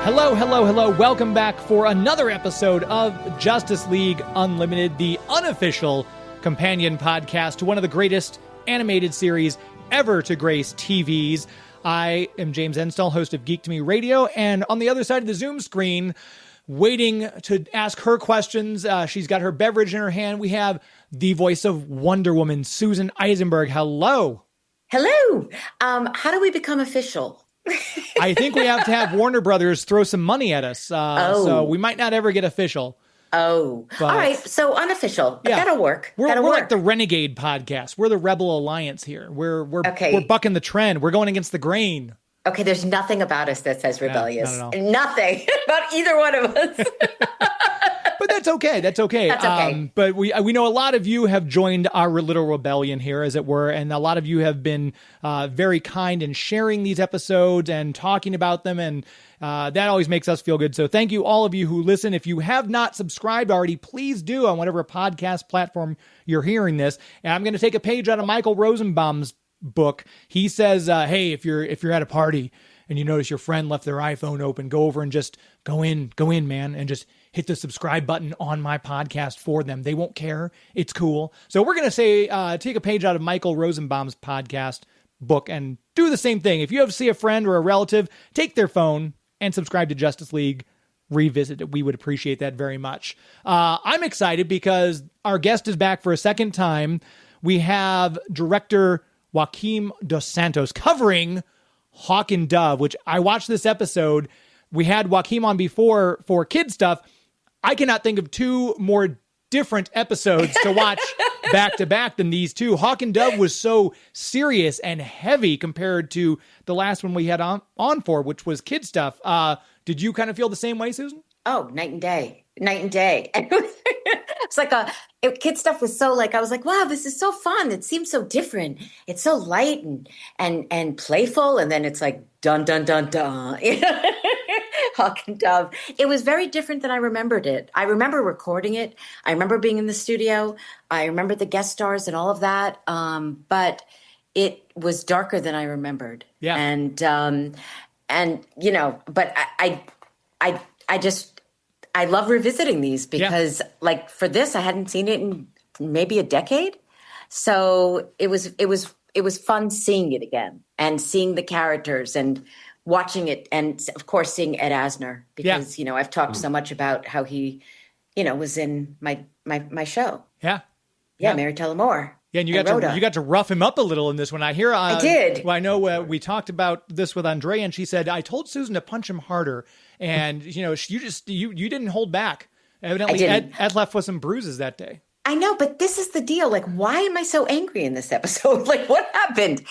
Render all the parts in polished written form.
Hello, hello, hello. Welcome back for another episode of Justice League Unlimited, the unofficial companion podcast to one of the greatest animated series ever to grace TVs. I am James Enstall, host of Geek To Me Radio, and on the other side of the Zoom screen, waiting to ask her questions, she's got her beverage in her hand. We have the voice of Wonder Woman, Susan Eisneberg. Hello. Hello. How do we become official? I think we have to have Warner Brothers throw some money at us. So we might not ever get official. Oh, all right. So unofficial. Yeah. That'll work. We're like the Renegade podcast. We're the Rebel Alliance here. We're bucking the trend. We're going against the grain. Okay. There's nothing about us that says rebellious. Nothing about either one of us. But that's okay. That's okay. That's okay. But we know a lot of you have joined our little rebellion here, as it were, and a lot of you have been very kind in sharing these episodes and talking about them, and that always makes us feel good. So thank you, all of you who listen. If you have not subscribed already, please do on whatever podcast platform you're hearing this. And I'm going to take a page out of Michael Rosenbaum's book. He says, hey, if you're at a party and you notice your friend left their iPhone open, go over and just go in, man, and just hit the subscribe button on my podcast for them. They won't care. It's cool. So we're going to say, take a page out of Michael Rosenbaum's podcast book and do the same thing. If you ever see a friend or a relative, take their phone and subscribe to Justice League, revisit it. We would appreciate that very much. I'm excited because our guest is back for a second time. We have director Joaquim Dos Santos covering Hawk and Dove, which I watched this episode. We had Joaquim on before for kid stuff. I cannot think of two more different episodes to watch back to back than these two. Hawk and Dove was so serious and heavy compared to the last one we had on for, which was kid stuff. Did you kind of feel the same way, Susan? Oh, night and day. It's like kid stuff was so I was like, wow, this is so fun. It seems so different. It's so light and playful. And then it's like, dun, dun, dun, dun. Hawk and Dove. It was very different than I remembered it. I remember recording it. I remember being in the studio. I remember the guest stars and all of that. But it was darker than I remembered. Yeah. And but I love revisiting these because for this, I hadn't seen it in maybe a decade. So it was fun seeing it again and seeing the characters and watching it. And of course, seeing Ed Asner because, I've talked so much about how he, was in my show. Yeah. Mary Tyler Moore. Yeah, and you got to rough him up a little in this one. I did. Well, I know we talked about this with Andrea, and she said, I told Susan to punch him harder. And, you didn't hold back. Evidently, Ed left with some bruises that day. I know, but this is the deal. Why am I so angry in this episode? What happened?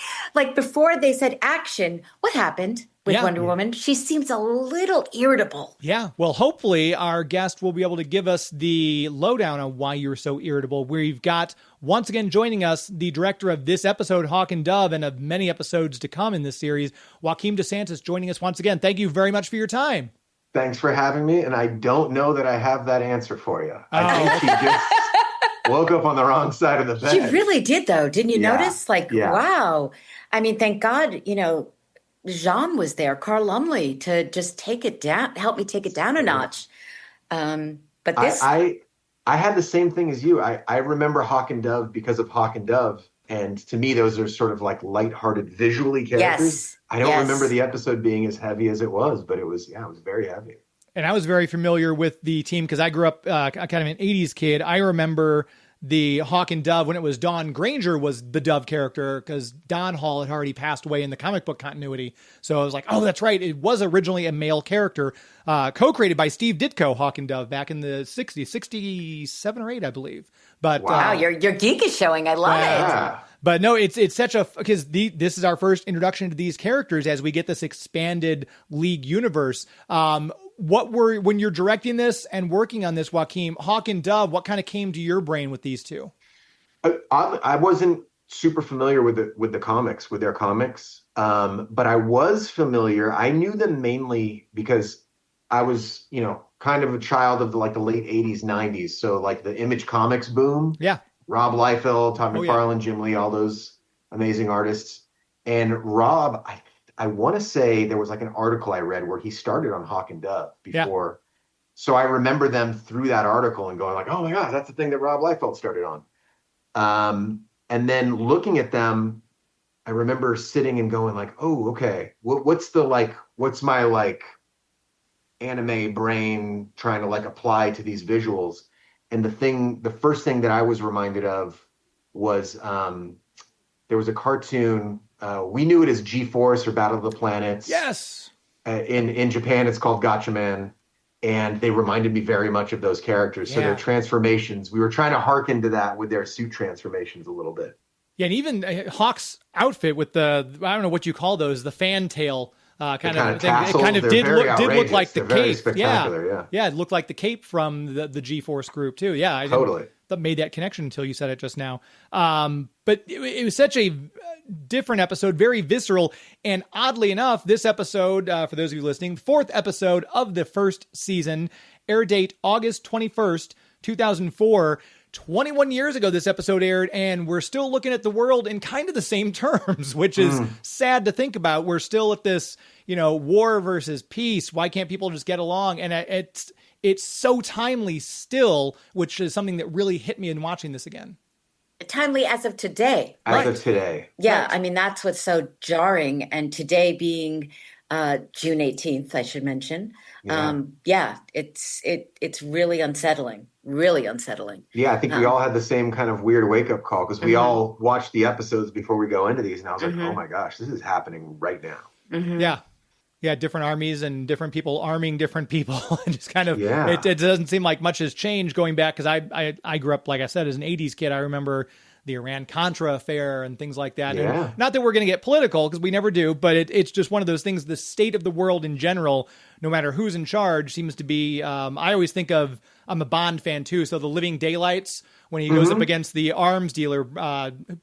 Before they said action, what happened with Wonder Woman? She seems a little irritable. Yeah. Well, hopefully our guest will be able to give us the lowdown on why you're so irritable. We've got, once again, joining us, the director of this episode, Hawk and Dove, and of many episodes to come in this series, Joaquim Dos Santos, joining us once again. Thank you very much for your time. Thanks for having me. And I don't know that I have that answer for you. I think she just woke up on the wrong side of the bed. She really did, though. Didn't you notice? Wow. I mean, thank God, Jean was there, Carl Lumley, to just take it down, help me take it down a notch. But this... I had the same thing as you. I remember Hawk and Dove because of Hawk and Dove. And to me, those are sort of lighthearted visually characters. Yes. I don't remember the episode being as heavy as it was, but it was very heavy. And I was very familiar with the team because I grew up kind of an 80s kid. I remember the Hawk and Dove when it was Dawn Granger was the Dove character because Don Hall had already passed away in the comic book continuity. So I was like, oh, that's right. It was originally a male character co-created by Steve Ditko, Hawk and Dove, back in the 60s, 67 or 8, I believe. But wow, your geek is showing. I love it. But no, it's such because this is our first introduction to these characters as we get this expanded League universe. When you're directing this and working on this, Joaquim, Hawk and Dove, what kind of came to your brain with these two? I wasn't super familiar with their comics, but I was familiar. I knew them mainly because I was, kind of a child of the late 80s, 90s. So the Image Comics boom. Yeah. Rob Liefeld, Todd McFarlane, Jim Lee, all those amazing artists. And Rob, I want to say there was like an article I read where he started on Hawk and Dove before. Yeah. So I remember them through that article and going like, oh my God, that's the thing that Rob Liefeld started on. And then looking at them, I remember sitting and going like, oh, okay, what's my like anime brain trying to like apply to these visuals? And the first thing that I was reminded of was there was a cartoon. We knew it as G-Force or Battle of the Planets. Yes. In Japan, it's called Gatchaman. And they reminded me very much of those characters. So their transformations, we were trying to hearken to that with their suit transformations a little bit. Yeah, and even Hawk's outfit with I don't know what you call those, the fantail kind of thing. It kind of did look like the cape. Yeah, it looked like the cape from the G-Force group too. Yeah, I totally made that connection until you said it just now. But it was such a different episode, very visceral, and oddly enough, this episode, for those of you listening, 4th episode of the first season, air date August 21st, 2004. 21 years ago, this episode aired, and we're still looking at the world in kind of the same terms, which is sad to think about. We're still at this, war versus peace. Why can't people just get along? And it's so timely still, which is something that really hit me in watching this again. Timely as of today. As of today. Yeah, right. I mean, that's what's so jarring. And today being June 18th, I should mention. It's really unsettling. Really unsettling. Yeah, I think we all had the same kind of weird wake-up call because we all watched the episodes before we go into these. And I was like, oh my gosh, this is happening right now. Yeah. Yeah, different armies and different people arming different people. And just kind of, it doesn't seem like much has changed going back because I grew up, like I said, as an 80s kid. I remember the Iran-Contra affair and things like that. Yeah. And not that we're going to get political because we never do, but it's just one of those things, the state of the world in general, no matter who's in charge, seems to be, I always think of, I'm a Bond fan too, so the Living Daylights, when he goes up against the arms dealer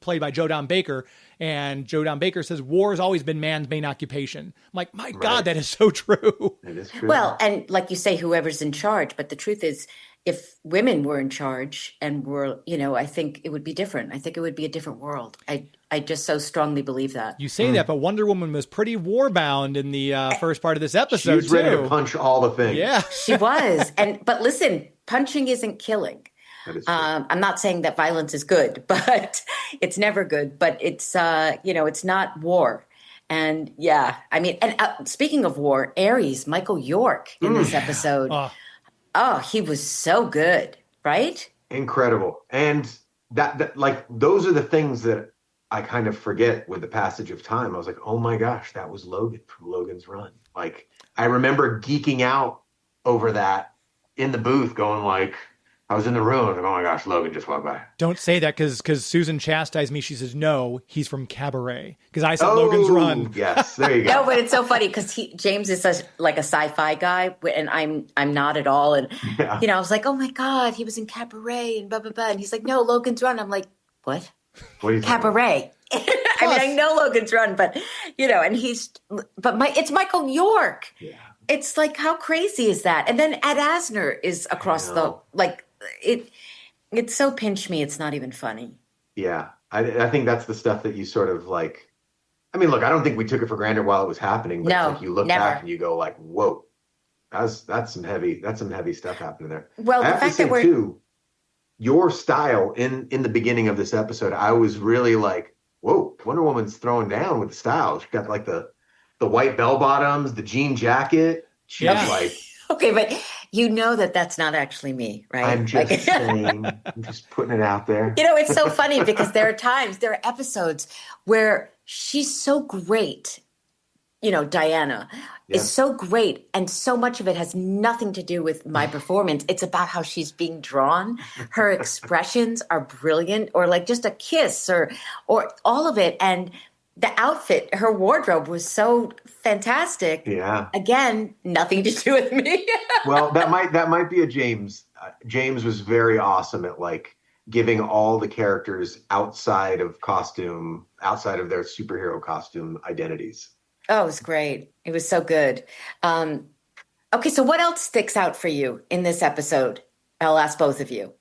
played by Joe Don Baker, and Joe Don Baker says, war has always been man's main occupation. I'm like, my God, that is so true. It is true. Well, and like you say, whoever's in charge, but the truth is, if women were in charge and were, I think it would be different. I think it would be a different world. I just so strongly believe that. You say that, but Wonder Woman was pretty war-bound in the first part of this episode, She's ready to punch all the things. Yeah. She was. But listen, punching isn't killing. That is true. I'm not saying that violence is good, but it's never good. But it's, it's not war. And speaking of war, Ares, Michael York in this episode. Oh, he was so good, right? Incredible. And that like, those are the things that I kind of forget with the passage of time. I was like, oh my gosh, that was Logan from Logan's Run. Like, I remember geeking out over that in the booth going like, I was in the room, like, oh my gosh, Logan just walked by. Don't say that because Susan chastised me. She says, no, he's from Cabaret. Because I said Logan's Run. Yes, there you go. No, but it's so funny because James is such like a sci-fi guy, and I'm not at all. And I was like, oh my God, he was in Cabaret and blah blah blah. And he's like, no, Logan's Run. I'm like, what? What are you Cabaret? I know Logan's Run, but it's Michael York. Yeah. It's like, how crazy is that? And then Ed Asner is across it's so pinch me. It's not even funny. Yeah. I think that's the stuff that you sort of like, I mean, look, I don't think we took it for granted while it was happening, but no, it's like you look never. back and you go like, whoa, that's some heavy stuff happening there. Well, I the have to say too, your style in the beginning of this episode, I was really like, whoa, Wonder Woman's throwing down with the style. She got like the white bell bottoms, the jean jacket. She's like, okay, but that's not actually me, right? I'm just saying, I'm just putting it out there. It's so funny because there are episodes where she's so great. Diana is so great, and so much of it has nothing to do with my performance. It's about how she's being drawn. Her expressions are brilliant, or like just a kiss, or all of it. And the outfit, her wardrobe was so fantastic. Yeah. Again, nothing to do with me. Well, that might be a James. James was very awesome at like giving all the characters outside of their superhero costume identities. Oh, it was great. It was so good. Okay, so what else sticks out for you in this episode? I'll ask both of you.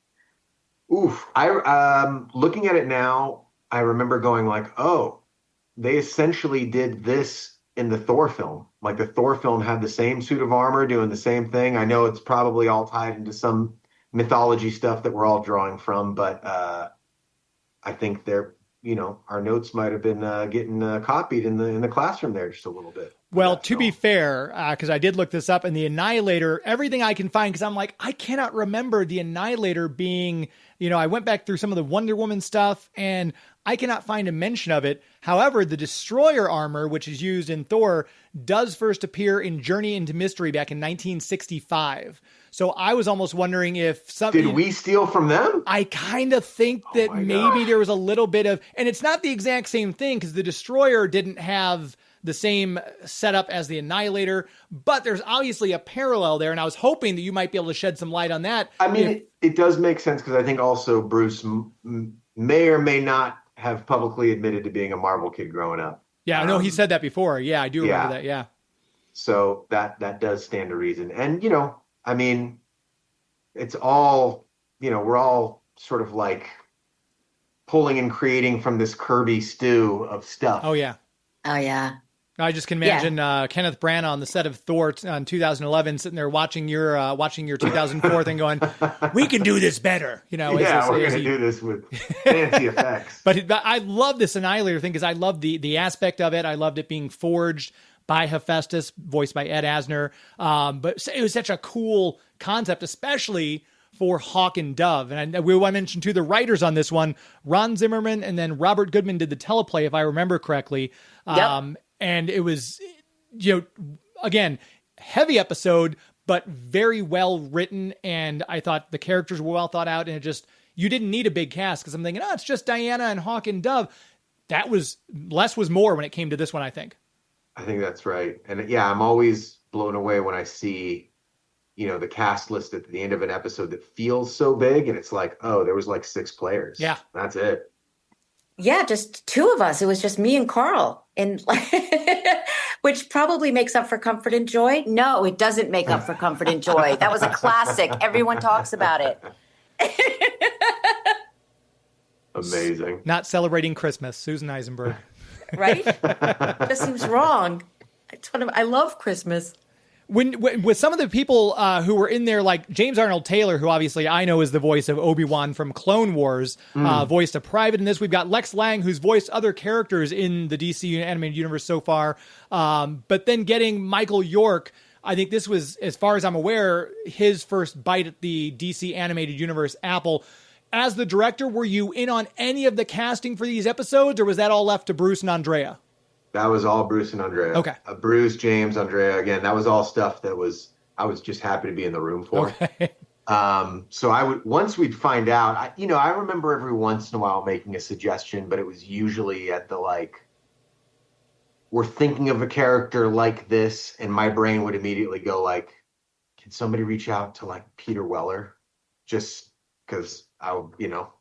Oof. Looking at it now, I remember going like, oh, they essentially did this in the Thor film. Like the Thor film had the same suit of armor doing the same thing. I know it's probably all tied into some mythology stuff that we're all drawing from, but I think our notes might have been getting copied in the classroom there just a little bit. Well, to be fair, because I did look this up, and the Annihilator, everything I can find, because I'm like, I cannot remember the Annihilator being, I went back through some of the Wonder Woman stuff, and I cannot find a mention of it. However, the Destroyer armor, which is used in Thor, does first appear in Journey into Mystery back in 1965. So I was almost wondering if something... Did we steal from them? I kind of think that maybe there was a little bit of... And it's not the exact same thing, because the Destroyer didn't have the same setup as the Annihilator, but there's obviously a parallel there, and I was hoping that you might be able to shed some light on that. I mean, it does make sense, because I think also Bruce may or may not have publicly admitted to being a Marvel kid growing up. Yeah, I know he said that before. Yeah, I do remember that, yeah. So that does stand to reason. And, I mean, it's all, we're all sort of like pulling and creating from this Kirby stew of stuff. Oh, yeah. Oh, yeah. I just can imagine Kenneth Branagh on the set of Thor on 2011 sitting there watching your 2004 thing going, we can do this better. We're going to do this with fancy effects. But I love this Annihilator thing because I love the aspect of it. I loved it being forged by Hephaestus, voiced by Ed Asner. But it was such a cool concept, especially for Hawk and Dove. And I mentioned too, the writers on this one, Ron Zimmerman and then Robert Goodman did the teleplay, if I remember correctly. Yep. And it was, again, heavy episode, but very well written. And I thought the characters were well thought out. And you didn't need a big cast, because I'm thinking, it's just Diana and Hawk and Dove. That was less was more when it came to this one, I think. I think that's right. And I'm always blown away when I see, the cast list at the end of an episode that feels so big. And it's like, oh, there was like 6 players. Yeah. That's it. Yeah, just 2 of us. It was just me and Carl, and which probably makes up for Comfort and Joy. No, it doesn't make up for Comfort and Joy. That was a classic. Everyone talks about it. Amazing. Not celebrating Christmas, Susan Eisneberg. Right? Just seems wrong. I love Christmas. When with some of the people who were in there, like James Arnold Taylor, who obviously I know is the voice of Obi-Wan from Clone Wars, voiced a private in this. We've got Lex Lang, who's voiced other characters in the DC animated universe so far. But then getting Michael York, I think this was, as far as I'm aware, his first bite at the DC animated universe apple. As the director, were you in on any of the casting for these episodes, or was that all left to Bruce and Andrea? That was all Bruce and Andrea. Okay. Bruce, James, Andrea. Again, that was all stuff I was just happy to be in the room for. Okay. So once we'd find out, I remember every once in a while making a suggestion, but it was usually at the we're thinking of a character like this, and my brain would immediately go can somebody reach out to Peter Weller? Just because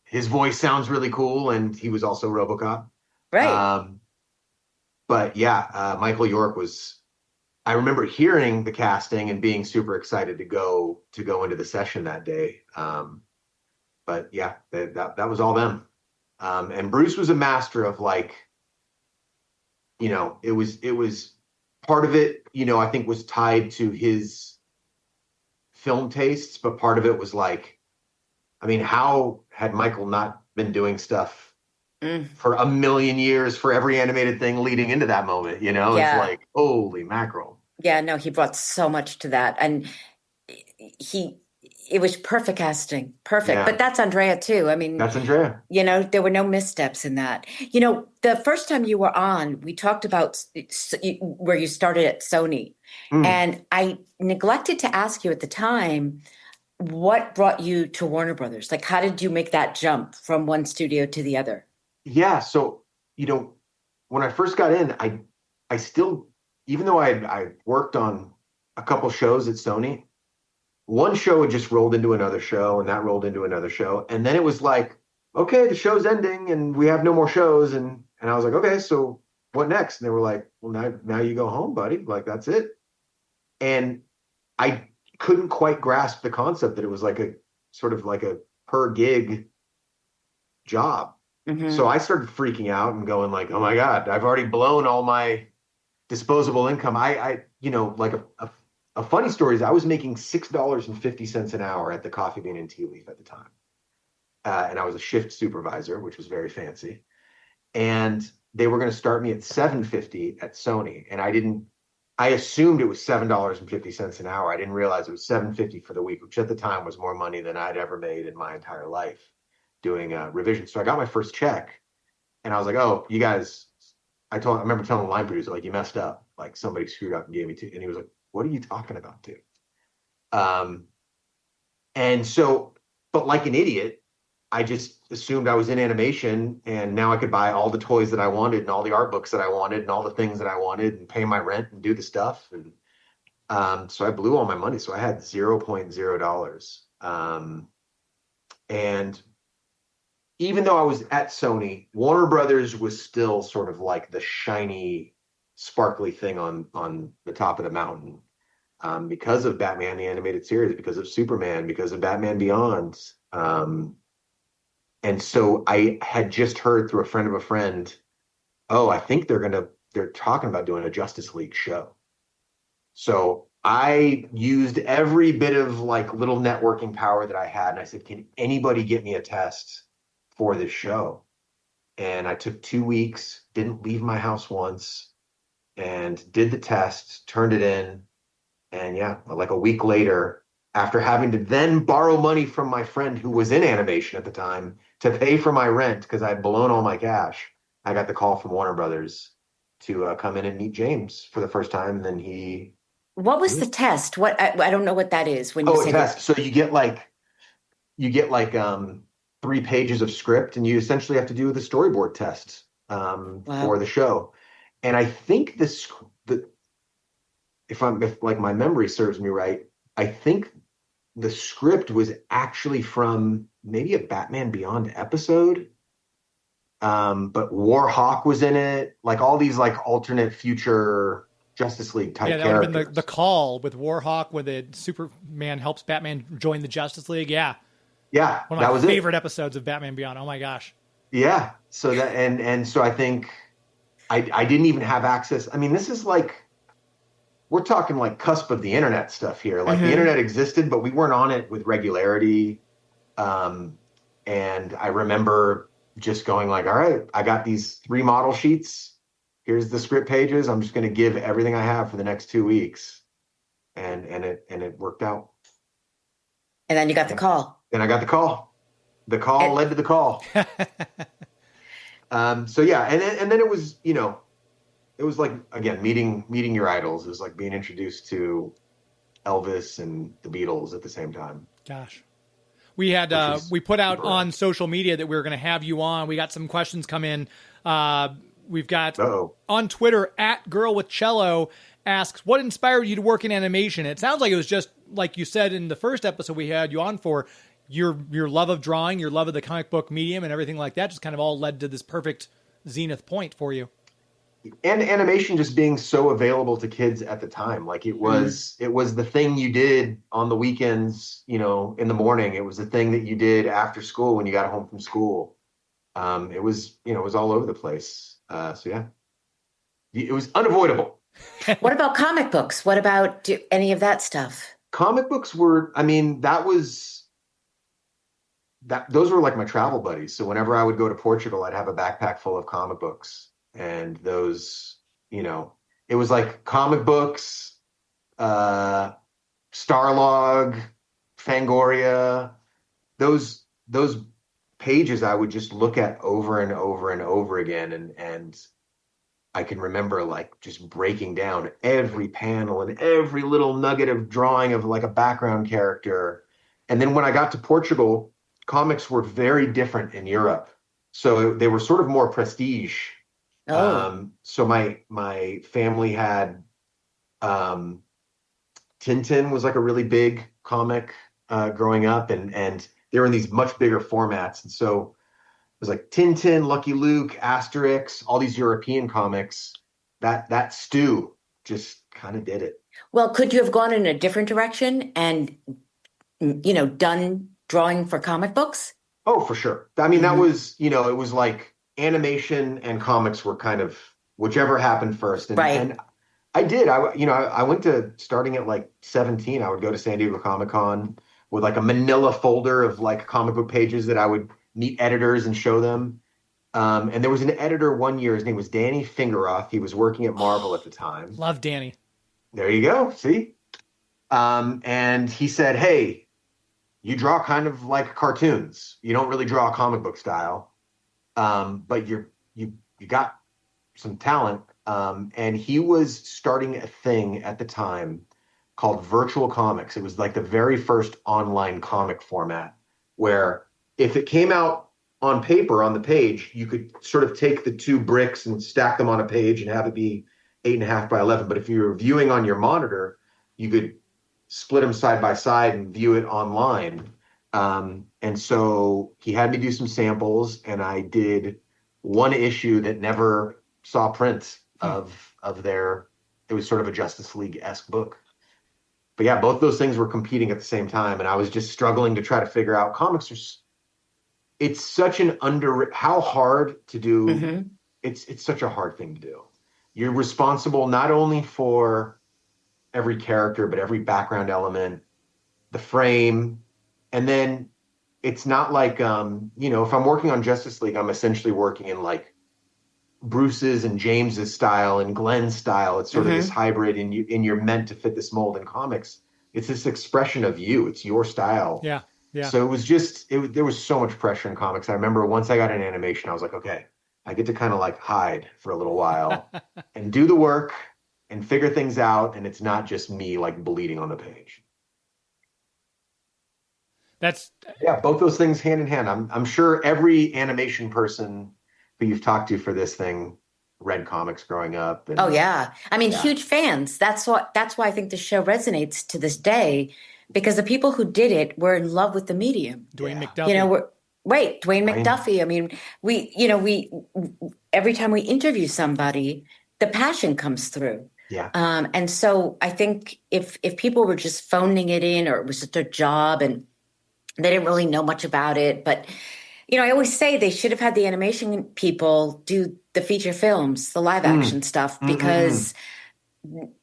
his voice sounds really cool, and he was also RoboCop. Right. But Michael York I remember hearing the casting and being super excited to go into the session that day. But that was all them. And Bruce was a master of it was part of it, I think was tied to his film tastes, but part of it was how had Michael not been doing stuff for a million years for every animated thing leading into that moment, Yeah. It's holy mackerel. Yeah, no, he brought so much to that. And it was perfect casting. Perfect. Yeah. But that's Andrea too. I mean, That's Andrea. there were no missteps in that. The first time you were on, we talked about where you started at Sony. And I neglected to ask you at the time, what brought you to Warner Brothers? How did you make that jump from one studio to the other? Yeah. So, when I first got in, I still, even though I worked on a couple shows at Sony, one show had just rolled into another show, and that rolled into another show. And then it was okay, the show's ending and we have no more shows. And I was like, okay, so what next? And they were like, well, now you go home, buddy. That's it. And I couldn't quite grasp the concept that it was a sort of a per gig job. Mm-hmm. So I started freaking out and going oh my God, I've already blown all my disposable income. Like a funny story is I was making $6.50 an hour at the Coffee Bean and Tea Leaf at the time. And I was a shift supervisor, which was very fancy. And they were going to start me at $7.50 at Sony. And I assumed it was $7.50 an hour. I didn't realize it was $7.50 for the week, which at the time was more money than I'd ever made in my entire life doing revision. So I got my first check and I was like, oh, you guys, I remember telling the line producer, like, you messed up. Like somebody screwed up and gave me two. And he was like, what are you talking about, dude? And so, but like an idiot, I just assumed I was in animation and now I could buy all the toys that I wanted and all the art books that I wanted and all the things that I wanted and pay my rent and do the stuff. And so I blew all my money. So I had $0.0. And even though I was at Sony, Warner Brothers was still sort of like the shiny, sparkly thing on the top of the mountain. Because of Batman, the animated series, because of Superman, because of Batman Beyond. And so I had just heard through a friend of a friend, oh, I think they're talking about doing a Justice League show. So I used every bit of like little networking power that I had. And I said, can anybody get me a test for this show? And I took 2 weeks, didn't leave my house once, and did the test, turned it in. And yeah, like a week later, after having to then borrow money from my friend who was in animation at the time to pay for my rent because I'd blown all my cash, I got the call from Warner Brothers to come in and meet James for the first time. And then What was the test? What I don't know what that is. When you say a test. So you get like 3 pages of script, and you essentially have to do the storyboard test for the show. And I think if like my memory serves me right, I think the script was actually from maybe a Batman Beyond episode. But Warhawk was in it, like all these like alternate future Justice League type characters. Yeah, that would have been the call with Warhawk when the Superman helps Batman join the Justice League. Yeah. Yeah. One of my favorite episodes of Batman Beyond. Oh my gosh. Yeah. So that, and so I think I didn't even have access. I mean, this is like, we're talking like cusp of the internet stuff here. Like the internet existed, but we weren't on it with regularity. And I remember just going like, all right, I got these 3 model sheets. Here's the script pages. I'm just going to give everything I have for the next 2 weeks. And it worked out. And then you got the call. Then I got the call. The call led to the call. So yeah. And then it was, it was like, again, meeting your idols. It was like being introduced to Elvis and the Beatles at the same time. Gosh. We had we put out on social media that we were going to have you on. We got some questions come in. We've got on Twitter @girlwithcello asks, what inspired you to work in animation? It sounds like it was just like you said in the first episode we had you on for, your love of drawing, your love of the comic book medium and everything like that just kind of all led to this perfect zenith point for you. And animation just being so available to kids at the time. Like it was the thing you did on the weekends, in the morning. It was the thing that you did after school when you got home from school. It was all over the place. So yeah, it was unavoidable. What about comic books? What about any of that stuff? Comic books were, those were like my travel buddies. So whenever I would go to Portugal, I'd have a backpack full of comic books. And those, it was like comic books, Starlog, Fangoria, those pages I would just look at over and over and over again. And I can remember like just breaking down every panel and every little nugget of drawing of like a background character. And then when I got to Portugal, comics were very different in Europe. So they were sort of more prestige. So my family had Tintin was like a really big comic growing up, and they were in these much bigger formats. And so it was like Tintin, Lucky Luke, Asterix, all these European comics. That stew just kind of did it. Well, could you have gone in a different direction and done drawing for comic books? Oh, for sure. I mean, that was, it was like animation and comics were kind of whichever happened first. And, right. And I did. I went to starting at like 17. I would go to San Diego Comic Con with like a manila folder of like comic book pages that I would meet editors and show them. And there was an editor one year. His name was Danny Fingeroth. He was working at Marvel at the time. Love Danny. There you go. See? And he said, "Hey, you draw kind of like cartoons. You don't really draw comic book style, but you got some talent." And he was starting a thing at the time called Virtual Comics. It was like the very first online comic format where if it came out on paper on the page, you could sort of take the two bricks and stack them on a page and have it be 8.5 by 11. But if you were viewing on your monitor, you could split them side by side and view it online. And so he had me do some samples, and I did one issue that never saw print of their, it was sort of a Justice League-esque book. But yeah, both those things were competing at the same time, and I was just struggling to try to figure out comics are, it's such an how hard to do. Mm-hmm. It's such a hard thing to do. You're responsible not only for every character, but every background element, the frame. And then it's not like, if I'm working on Justice League, I'm essentially working in like Bruce's and James's style and Glenn's style. It's sort of this hybrid, and you're meant to fit this mold in comics. It's this expression of you. It's your style. Yeah. Yeah. So it was just, there was so much pressure in comics. I remember once I got in animation, I was like, okay, I get to kind of like hide for a little while and do the work and figure things out. And it's not just me like bleeding on the page. Both those things hand in hand. I'm sure every animation person who you've talked to for this thing read comics growing up. And, I mean, huge fans. That's why I think the show resonates to this day, because the people who did it were in love with the medium. Dwayne McDuffie. Dwayne McDuffie. I mean, we every time we interview somebody, the passion comes through. Yeah. And so I think if people were just phoning it in, or it was just their job and they didn't really know much about it, but I always say they should have had the animation people do the feature films, the live action stuff, because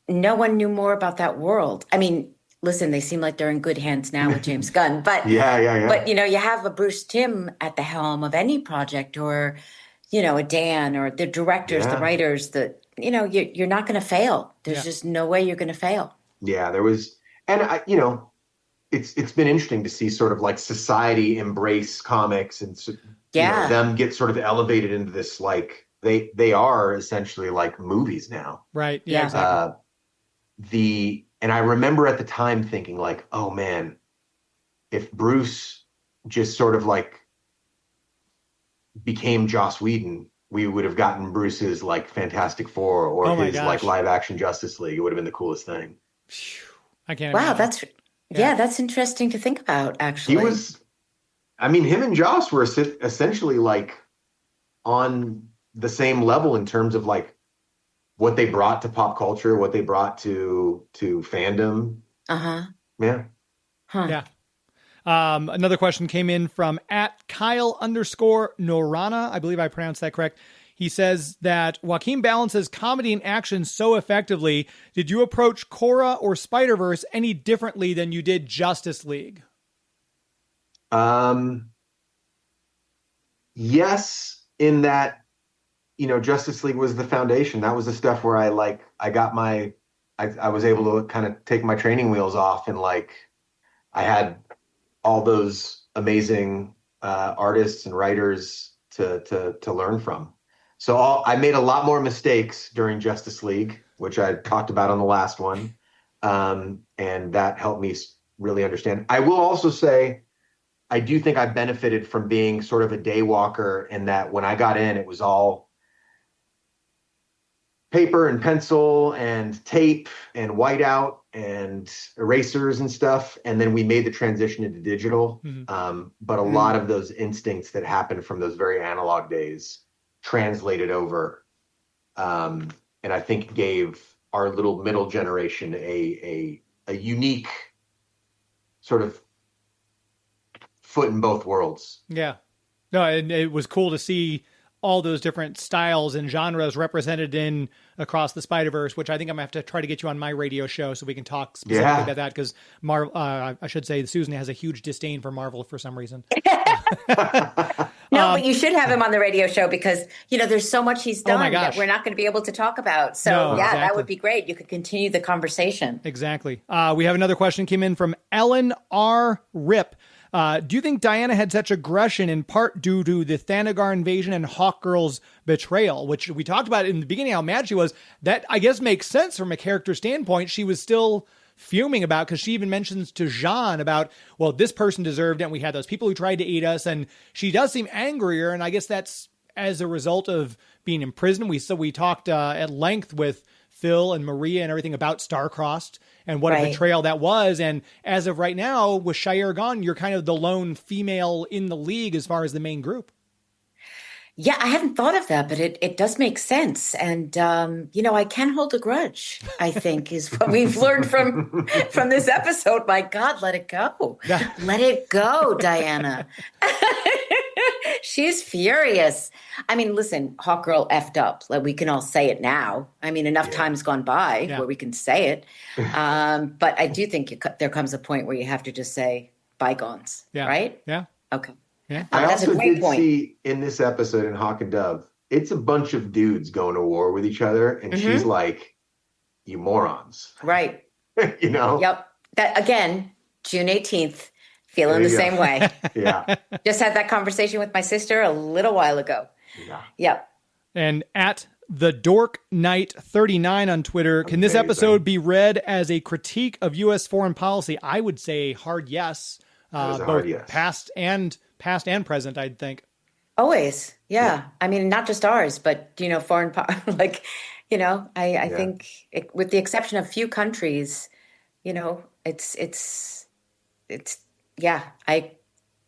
no one knew more about that world. I mean, listen, they seem like they're in good hands now with James Gunn, but But you have a Bruce Timm at the helm of any project, or a Dan, or the directors, the writers. You're not going to fail. There's just no way you're going to fail. Yeah, there was, and it's been interesting to see sort of like society embrace comics and them get sort of elevated into this, like they are essentially like movies now. Right. Yeah. Exactly. And I remember at the time thinking like, oh man, if Bruce just sort of like became Joss Whedon, we would have gotten Bruce's like Fantastic Four or his like live action Justice League. It would have been the coolest thing. I can't. Wow, imagine. that's interesting to think about, actually. Him and Joss were essentially like on the same level in terms of like what they brought to pop culture, what they brought to fandom. Yeah. Huh. Yeah. Another question came in from @Kyle_Norana. I believe I pronounced that correct. He says that Joaquin balances comedy and action so effectively. Did you approach Korra or Spider-Verse any differently than you did Justice League? Yes, in that, Justice League was the foundation. That was the stuff where I was able to kind of take my training wheels off, and like I had all those amazing artists and writers to learn from. So I made a lot more mistakes during Justice League, which I talked about on the last one. And that helped me really understand. I will also say, I do think I benefited from being sort of a day walker, in that when I got in, it was all paper and pencil and tape and whiteout and erasers and stuff. And then we made the transition into digital. But a lot of those instincts that happened from those very analog days translated over. And I think gave our little middle generation a unique sort of foot in both worlds. Yeah. No, and it was cool to see all those different styles and genres represented in Across the Spider-Verse, which I think I'm gonna have to try to get you on my radio show so we can talk specifically about that, because Marvel, I should say Susan has a huge disdain for Marvel for some reason. No, but you should have him on the radio show, because, there's so much he's done that we're not going to be able to talk about. So that would be great. You could continue the conversation. Exactly. We have another question came in from Ellen R. Rip. Do you think Diana had such aggression in part due to the Thanagar invasion and Hawkgirl's betrayal, which we talked about in the beginning, how mad she was? That, I guess, makes sense from a character standpoint. She was still fuming about, because she even mentions to Jean about, well, this person deserved it, and we had those people who tried to eat us, and she does seem angrier, and I guess that's as a result of being imprisoned. We talked at length with Phil and Maria and everything about Star-Crossed and what a betrayal that was. And as of right now, with Shire gone, you're kind of the lone female in the league as far as the main group. Yeah, I hadn't thought of that, but it does make sense. And, I can hold a grudge, I think, is what we've learned from this episode. My God, let it go. Let it go, Diana. She's furious. I mean, listen, Hawkgirl effed up. Like, we can all say it now. I mean, enough time's gone by where we can say it. But I do think there comes a point where you have to just say bygones, right? Yeah. Okay. Yeah. I also did see in this episode in Hawk and Dove, it's a bunch of dudes going to war with each other, and she's like, "You morons!" Right? Yep. That again, June 18th, feeling the same way. Yeah. Just had that conversation with my sister a little while ago. Yeah. Yep. And at the Dork Knight 39 on Twitter, can this episode be read as a critique of U.S. foreign policy? I would say hard yes. Both past and present, I'd think. Always. Yeah. I mean, not just ours, but, foreign, I think with the exception of few countries, it's a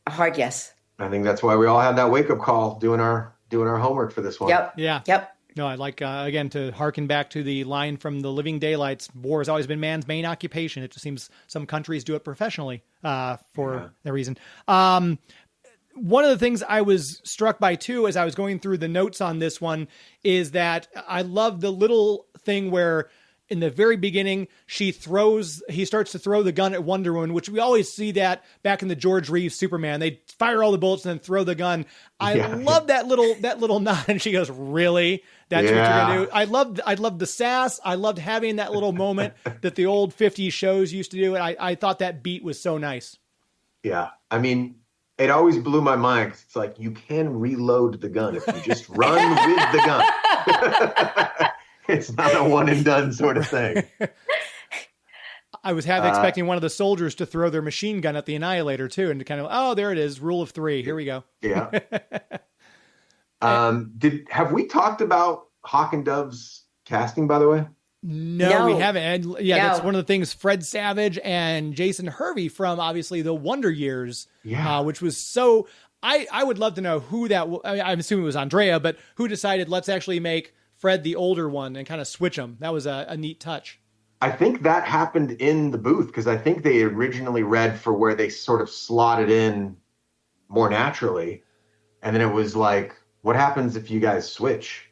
hard yes. I think that's why we all had that wake up call doing our homework for this one. Yep. Yeah. Yep. No, I'd like, again, to harken back to the line from The Living Daylights. War has always been man's main occupation. It just seems some countries do it professionally for that reason. One of the things I was struck by, too, as I was going through the notes on this one, is that I love the little thing where in the very beginning, he starts to throw the gun at Wonder Woman, which we always see that back in the George Reeves Superman. They fire all the bullets and then throw the gun. I love that little nod. And she goes, "Really? That's what you're gonna do?" I loved the sass. I loved having that little moment that the old 50s shows used to do. And I thought that beat was so nice. Yeah. I mean, it always blew my mind, 'cause it's like, you can reload the gun if you just run with the gun. It's not a one and done sort of thing. I was expecting one of the soldiers to throw their machine gun at the Annihilator too, and to kind of, oh, there it is, rule of three. Here we go. Yeah. Have we talked about Hawk and Dove's casting, by the way? No, we haven't. And that's one of the things. Fred Savage and Jason Hervey from obviously the Wonder Years, which was so. I would love to know who that. I'm assuming it was Andrea, but who decided let's actually make Fred the older one and kind of switch them. That was a neat touch. I think that happened in the booth, because I think they originally read for where they sort of slotted in more naturally. And then it was like, what happens if you guys switch?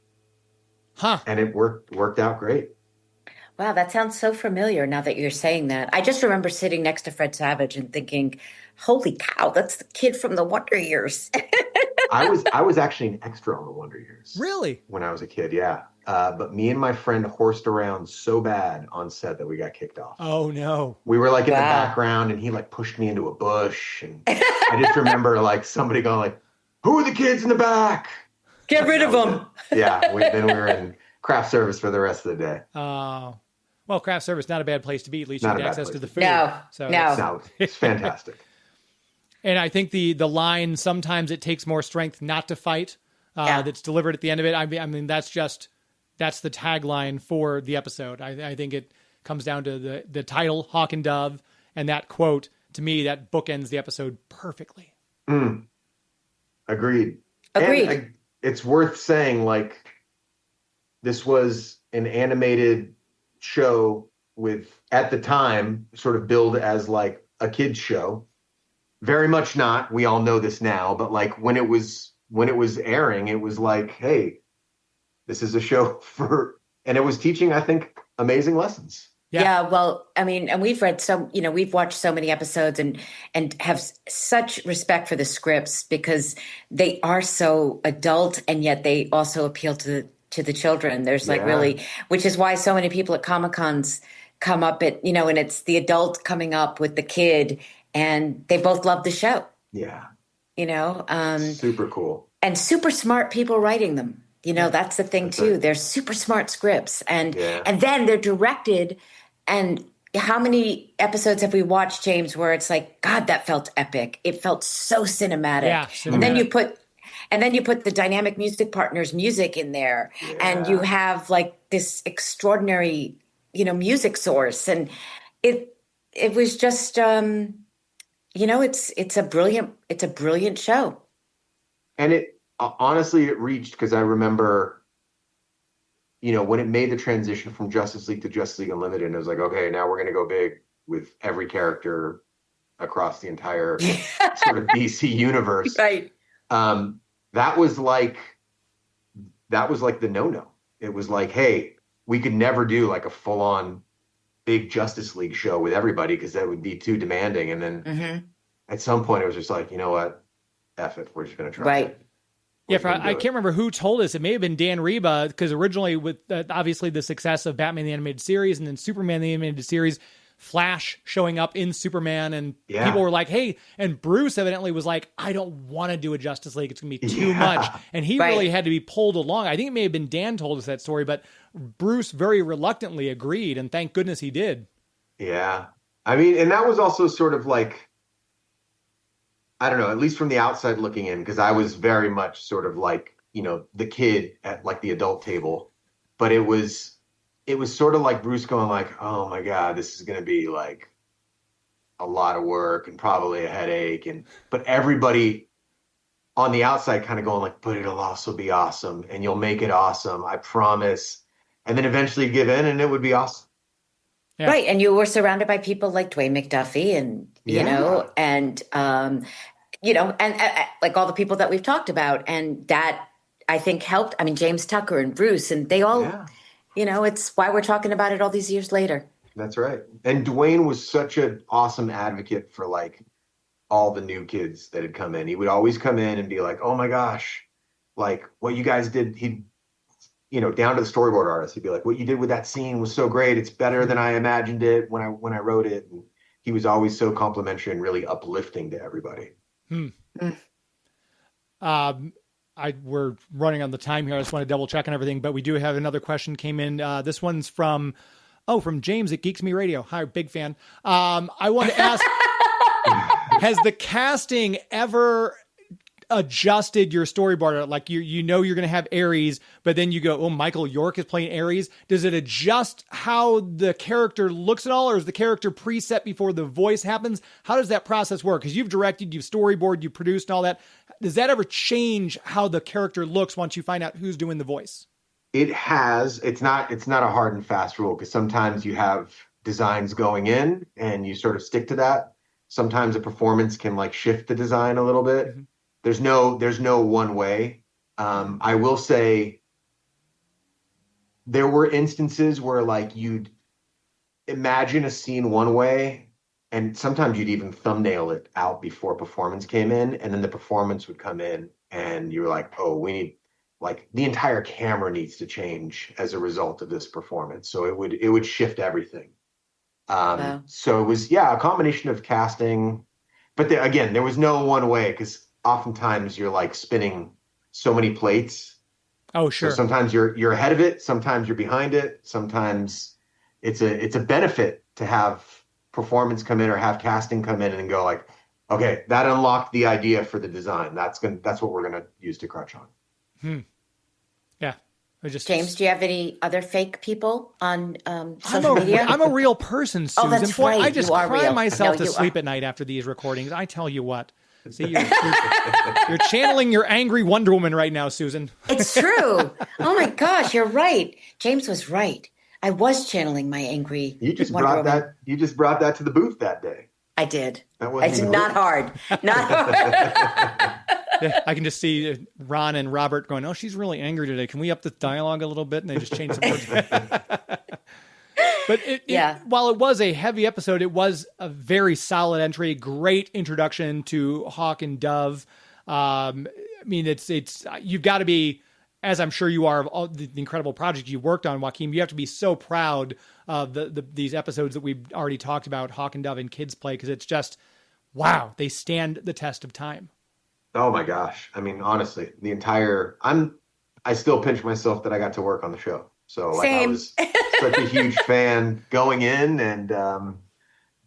And it worked out great. Wow, that sounds so familiar now that you're saying that. I just remember sitting next to Fred Savage and thinking, holy cow, that's the kid from the Wonder Years. I was actually an extra on the Wonder Years. Really? When I was a kid, yeah. But me and my friend horsed around so bad on set that we got kicked off. Oh, no. We were like in the background, and he like pushed me into a bush. And I just remember like somebody going like, "Who are the kids in the back? Get rid of them." Yeah. Then we were in craft service for the rest of the day. Oh. Well, craft service, not a bad place to be. At least you get access to the food. No. It's fantastic. And I think the line, sometimes it takes more strength not to fight, that's delivered at the end of it. I mean, that's the tagline for the episode. I think it comes down to the title, Hawk and Dove, and that quote. To me, that bookends the episode perfectly. Agreed. And it's worth saying, like, this was an animated show with, at the time, sort of billed as like a kid's show. Very much not. We all know this now, but like when it was when it was airing, it was like, hey, this is a show and it was teaching, I think, amazing lessons. Yeah. Well, I mean, and we've read we've watched so many episodes and have such respect for the scripts because they are so adult and yet they also appeal to the children. There's like really, which is why so many people at Comic-Cons come up at, and it's the adult coming up with the kid and they both love the show. Yeah. Super cool. And super smart people writing them. That's the thing too. They're super smart scripts and then they're directed. And how many episodes have we watched, James, where it's like, God, that felt epic. It felt so cinematic. Yeah, cinematic. And then you put the dynamic music partners music in there and you have like this extraordinary, music source. And it was just, it's a brilliant show. And it honestly, it reached, because I remember, when it made the transition from Justice League to Justice League Unlimited, and it was like, okay, now we're going to go big with every character across the entire sort of DC universe. Right. That was like the no-no. It was like, hey, we could never do like a full-on big Justice League show with everybody because that would be too demanding. And then at some point it was just like, you know what? F it. We're just going to try. Right. Yeah, I can't remember who told us. It may have been Dan Reba, because originally with obviously the success of Batman the Animated Series and then Superman the Animated Series, Flash showing up in Superman, and people were like, hey, and Bruce evidently was like, I don't want to do a Justice League. It's going to be too much. And he really had to be pulled along. I think it may have been Dan told us that story, but Bruce very reluctantly agreed, and thank goodness he did. Yeah. I mean, and that was also sort of like, I don't know, at least from the outside looking in, because I was very much sort of like, the kid at like the adult table, but it was sort of like Bruce going like, oh my God, this is going to be like a lot of work and probably a headache. But everybody on the outside kind of going like, but it'll also be awesome and you'll make it awesome. I promise. And then eventually give in and it would be awesome. Yeah. Right. And you were surrounded by people like Dwayne McDuffie and, like all the people that we've talked about. And that I think helped. I mean, James Tucker and Bruce, and they all, it's why we're talking about it all these years later. That's right. And Dwayne was such an awesome advocate for like all the new kids that had come in. He would always come in and be like, oh my gosh, like what you guys did. He'd, down to the storyboard artist, he'd be like, what you did with that scene was so great. It's better than I imagined it when I wrote it. And he was always so complimentary and really uplifting to everybody. We're running on the time here. I just want to double check on everything, but we do have another question came in. This one's from James at Geek To Me Radio. Hi, big fan. I want to ask, has the casting ever adjusted your storyboard? Like you're going to have Ares, but then you go, oh, Michael York is playing Ares. Does it adjust how the character looks at all, or is the character preset before the voice happens? How does that process work? Because you've directed, you've storyboarded, you've produced and all that. Does that ever change how the character looks once you find out who's doing the voice? It has. It's not a hard and fast rule, because sometimes you have designs going in and you sort of stick to that. Sometimes a performance can like shift the design a little bit. Mm-hmm. There's no one way. I will say there were instances where like you'd imagine a scene one way, and sometimes you'd even thumbnail it out before performance came in, and then the performance would come in and you're like, oh, we need, like, the entire camera needs to change as a result of this performance. So it would shift everything. Wow. So it was, a combination of casting, but there was no one way, because oftentimes you're like spinning so many plates. Oh, sure. So sometimes you're ahead of it. Sometimes you're behind it. Sometimes it's a benefit to have performance come in or have casting come in and go like, okay, that unlocked the idea for the design. That's what we're going to use to crutch on. Yeah. James, do you have any other fake people on social media? I'm a real person, Susan. Oh, that's right. I just cry myself to sleep at night after these recordings. I tell you what. See, you're channeling your angry Wonder Woman right now, Susan. It's true. Oh my gosh, you're right. James was right. I was channeling my angry Wonder Woman. You just brought that to the booth that day. I did. That wasn't it's not hard. Not hard. I can just see Ron and Robert going, "Oh, she's really angry today. Can we up the dialogue a little bit?" And they just change some words. But while it was a heavy episode, it was a very solid entry. Great introduction to Hawk and Dove. I mean, it's you've got to be, as I'm sure you are, of all the incredible project you worked on, Joaquim. You have to be so proud of these episodes that we've already talked about, Hawk and Dove and Kids Play, because it's just, wow, they stand the test of time. Oh my gosh. I mean, honestly, I still pinch myself that I got to work on the show. So I was such a huge fan going in, and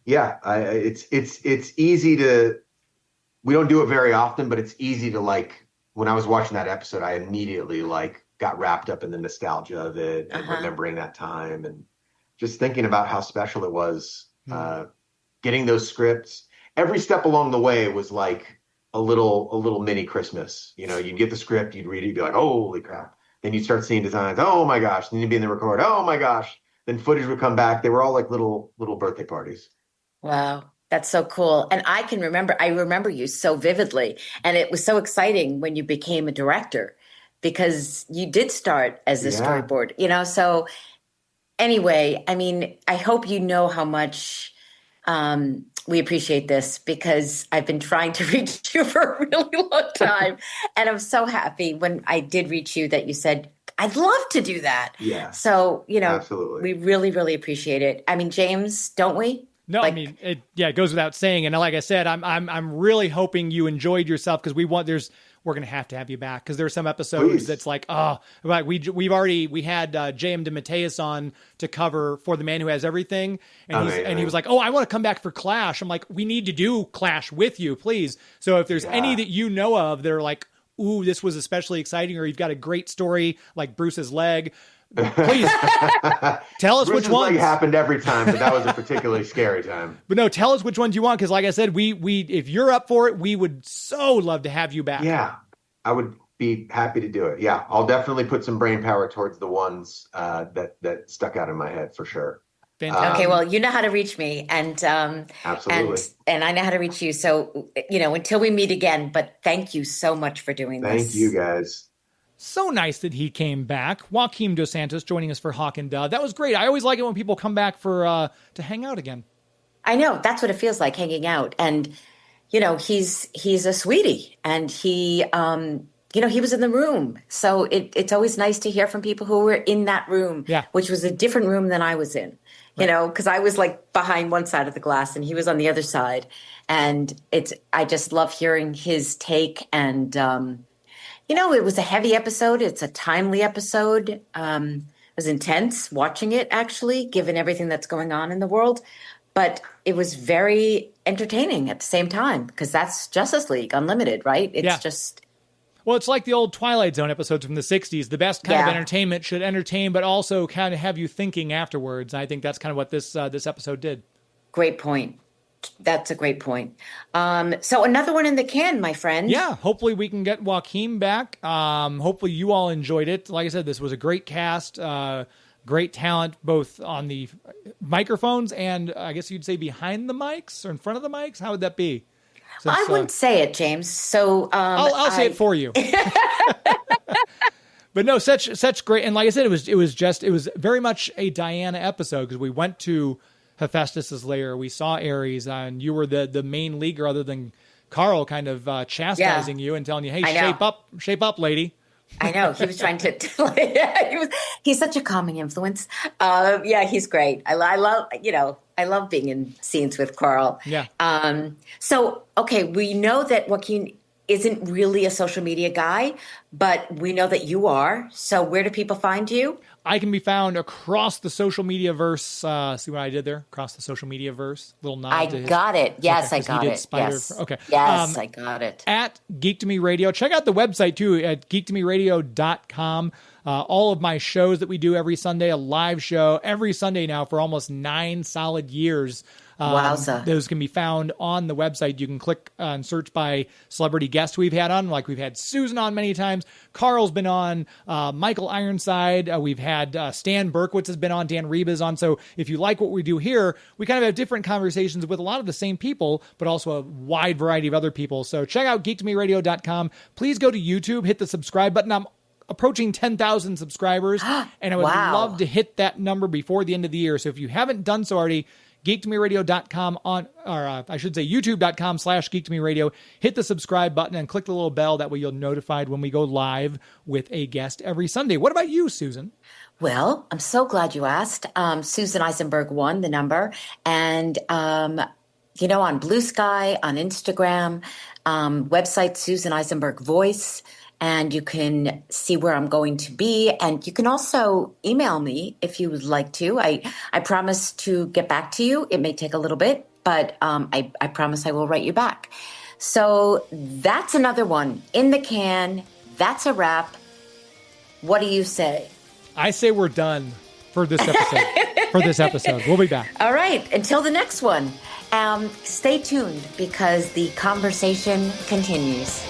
it's easy to, we don't do it very often, but it's easy to, like, when I was watching that episode, I immediately got wrapped up in the nostalgia of it and remembering that time and just thinking about how special it was, getting those scripts. Every step along the way was like a little mini Christmas. You know, you'd get the script, you'd read it, you'd be like, holy crap. Then you'd start seeing designs. Oh my gosh. Then you'd be in the record. Oh my gosh. Then footage would come back. They were all like little birthday parties. Wow. That's so cool. And I remember you so vividly. And it was so exciting when you became a director, because you did start as a storyboard, you know? So anyway, I mean, I hope you know how much we appreciate this, because I've been trying to reach you for a really long time. And I'm so happy when I did reach you that you said, I'd love to do that. Yeah. So, you know, absolutely. We really, really appreciate it. I mean, James, don't we? No, I mean, it goes without saying. And like I said, I'm really hoping you enjoyed yourself, because we're going to have you back, because there are some episodes that's like, like we had J.M. DeMatteis on to cover For the Man Who Has Everything, and he was like, I want to come back for Clash. I'm like, we need to do Clash with you, please. So if there's any that you know of that are like, ooh, this was especially exciting, or you've got a great story like Bruce's leg, please tell us which ones. Leg happened every time, but that was a particularly scary time. But no, tell us which ones you want, because like I said, we if you're up for it, we would so love to have you back. Yeah, I would be happy to do it. Yeah, I'll definitely put some brain power towards the ones that stuck out in my head for sure. Fantastic. Okay, well, you know how to reach me, and absolutely, and I know how to reach you. So, you know, until we meet again. But thank you so much for doing this. Thank you, guys. So nice that he came back. Joaquim Dos Santos joining us for Hawk and Dove. That was great. I always like it when people come back for to hang out again. I know, that's what it feels like, hanging out. And you know, he's a sweetie, and he he was in the room. So it's always nice to hear from people who were in that room, which was a different room than I was in. You know, because I was like behind one side of the glass and he was on the other side. And I just love hearing his take. And, it was a heavy episode. It's a timely episode. It was intense watching it, actually, given everything that's going on in the world. But it was very entertaining at the same time, because that's Justice League Unlimited, right? It's just... Well, it's like the old Twilight Zone episodes from the 60s. The best kind of entertainment should entertain, but also kind of have you thinking afterwards. I think that's kind of what this episode did. Great point. That's a great point. So another one in the can, my friend. Yeah, hopefully we can get Joaquim back. Hopefully you all enjoyed it. Like I said, this was a great cast, great talent, both on the microphones and I guess you'd say behind the mics or in front of the mics. How would that be? Since, I wouldn't say it, James. So I'll say it for you. But no, such great. And like I said, it was very much a Diana episode, because we went to Hephaestus's lair, we saw Ares, and you were the main leaguer, other than Carl kind of chastising you and telling you, hey, shape up, lady. I know, he was trying to. He's such a calming influence. He's great. I love being in scenes with Carl. Yeah. So okay, we know that Joaquin isn't really a social media guy, but we know that you are. So where do people find you? I can be found across the social media verse. See what I did there? Across the social media verse. Little nod. I got it. Yes, I got it. Yes. Okay. Yes, I got it. At Geek To Me Radio. Check out the website too at geektomeradio.com. All of my shows that we do every Sunday, a live show every Sunday now for almost 9 solid years. Wowza. Those can be found on the website. You can click and search by celebrity guests we've had on. Like we've had Susan on many times. Carl's been on. Michael Ironside. We've had Stan Berkowitz has been on. Dan Reba's on. So if you like what we do here, we kind of have different conversations with a lot of the same people, but also a wide variety of other people. So check out geektomeradio.com. Please go to YouTube, hit the subscribe button. I'm approaching 10,000 subscribers, and I would love to hit that number before the end of the year. So if you haven't done so already, geektomeradio.com I should say youtube.com/geektomeradio. Hit the subscribe button and click the little bell. That way you'll be notified when we go live with a guest every Sunday. What about you, Susan? Well, I'm so glad you asked. Susan Eisneberg 1, the number. And, on Blue Sky, on Instagram, website Susan Eisneberg Voice. And you can see where I'm going to be. And you can also email me if you would like to. I promise to get back to you. It may take a little bit, but I promise I will write you back. So that's another one in the can. That's a wrap. What do you say? I say we're done for this episode. We'll be back. All right. Until the next one. Stay tuned because the conversation continues.